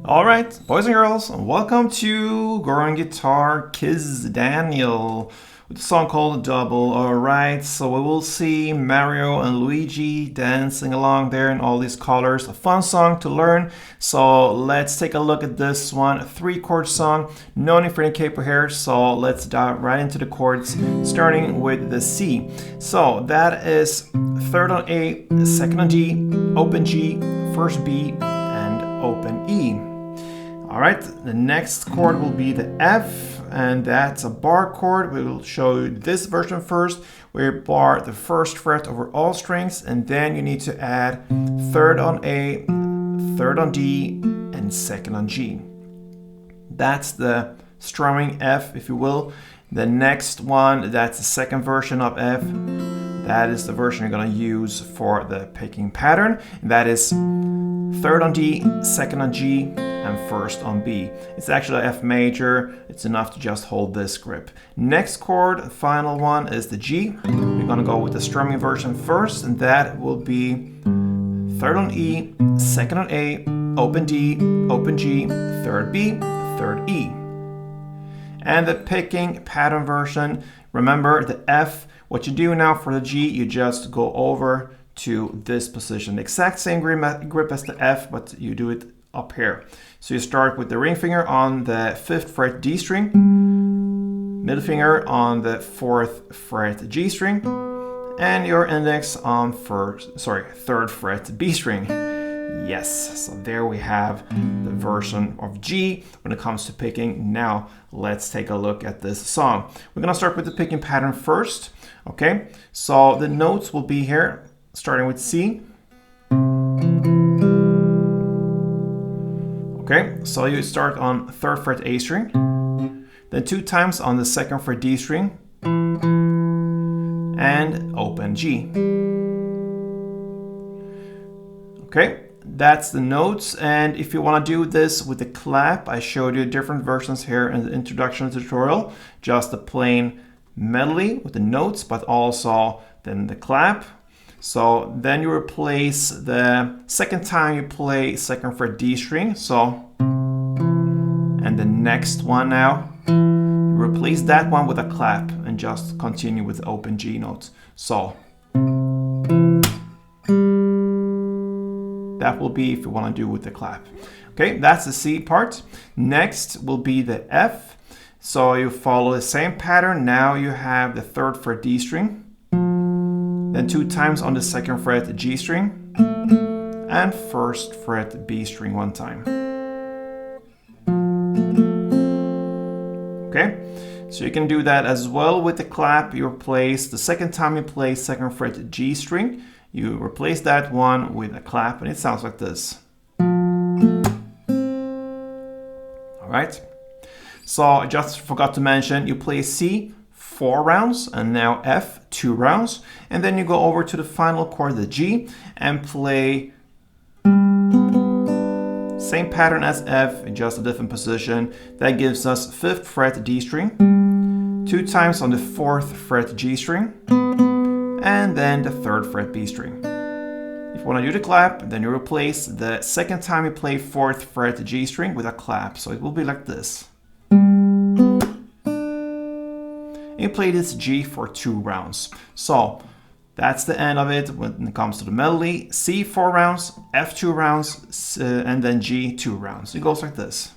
All right, boys and girls, welcome to Growing Guitar Kizz Daniel with a song called Double. All right, so we will see Mario and Luigi dancing along there in all these colors. A fun song to learn. So let's take a look at this one. A 3-chord song, no need for any capo here. So let's dive right into the chords, starting with the C. So that is 3rd on A, 2nd on D, open G, 1st B, and open E. All right, the next chord will be the F, and that's a bar chord. We will show you this version first, where you bar the 1st fret over all strings, and then you need to add 3rd on A, 3rd on D, and 2nd on G. That's the strumming F, if you will. The next one, that's the second version of F. That is the version you're gonna use for the picking pattern. That is 3rd on D, 2nd on G, and 1st on B. It's actually F major. It's enough to just hold this grip. Next chord, the final one, is the G. We're gonna go with the strumming version first, and that will be 3rd on E, 2nd on A, open D, open G, 3rd B, 3rd E. And the picking pattern version, remember the F, what you do now for the G, you just go over to this position. The exact same grip as the F, but you do it up here. So you start with the ring finger on the 5th fret D string, middle finger on the 4th fret G string, and your index on 3rd fret B string. Yes, so there we have the version of G when it comes to picking. Now let's take a look at this song. We're gonna start with the picking pattern first. Okay, so the notes will be here, starting with C. Okay, so you start on 3rd fret A string, then 2 times on the 2nd fret D string, and open G. Okay, that's the notes. And if you want to do this with the clap, I showed you different versions here in the introduction tutorial. Just a plain melody with the notes, but also then the clap. So then you replace the second time you play 2nd fret D string. So, and the next one now, you replace that one with a clap and just continue with the open G notes. So that will be if you want to do with the clap. Okay, that's the C part. Next will be the F. So you follow the same pattern. Now you have the 3rd fret D string, then 2 times on the 2nd fret G string, and 1st fret B string 1 time. Okay, so you can do that as well with the clap. You replace the second time you play 2nd fret G string, you replace that one with a clap, and it sounds like this. All right. So I just forgot to mention, you play C 4 rounds, and now F 2 rounds, and then you go over to the final chord, the G, and play same pattern as F, in just a different position. That gives us 5th fret D string, 2 times on the 4th fret G string, and then the 3rd fret B string. If you want to do the clap, then you replace the second time you play 4th fret G string with a clap, so it will be like this. You play this G for 2 rounds. So that's the end of it when it comes to the melody. C 4 rounds, F 2 rounds, and then G 2 rounds. It goes like this.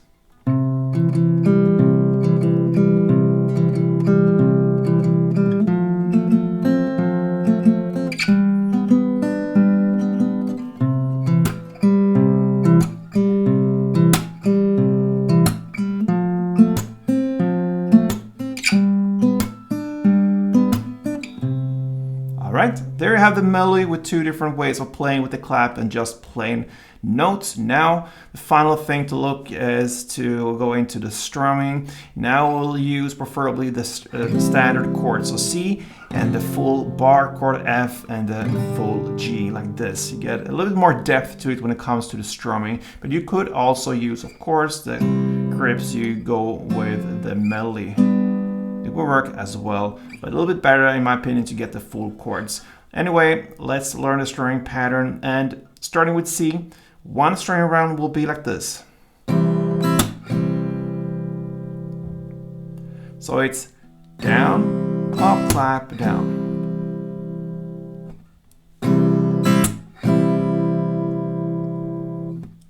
There you have the melody with 2 different ways of playing with the clap and just plain notes. Now the final thing to look is to go into the strumming. Now we'll use preferably the standard chords, so C and the full bar chord F and the full G, like this. You get a little bit more depth to it when it comes to the strumming, but you could also use, of course, the grips you go with the melody. It will work as well, but a little bit better in my opinion to get the full chords. Anyway, let's learn the strumming pattern, and starting with C, one strumming round will be like this. So it's down, up, clap, down.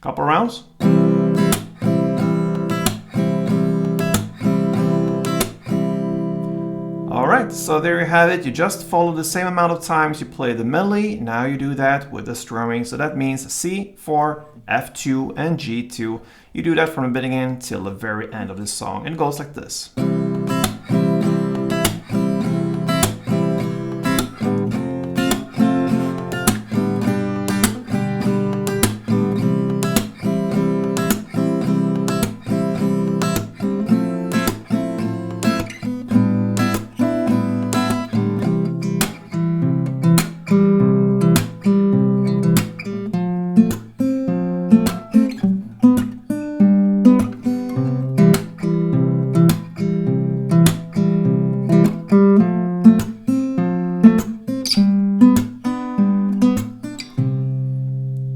Couple rounds. Alright, so there you have it. You just follow the same amount of times you play the melody. Now you do that with the strumming. So that means C4, F2, and G2. You do that from the beginning till the very end of the song. And it goes like this.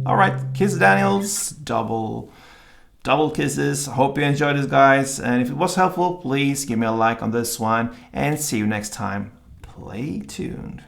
Alright, Kizz Daniel's double kisses. Hope you enjoyed this, guys. And if it was helpful, please give me a like on this one. And see you next time. Play tuned.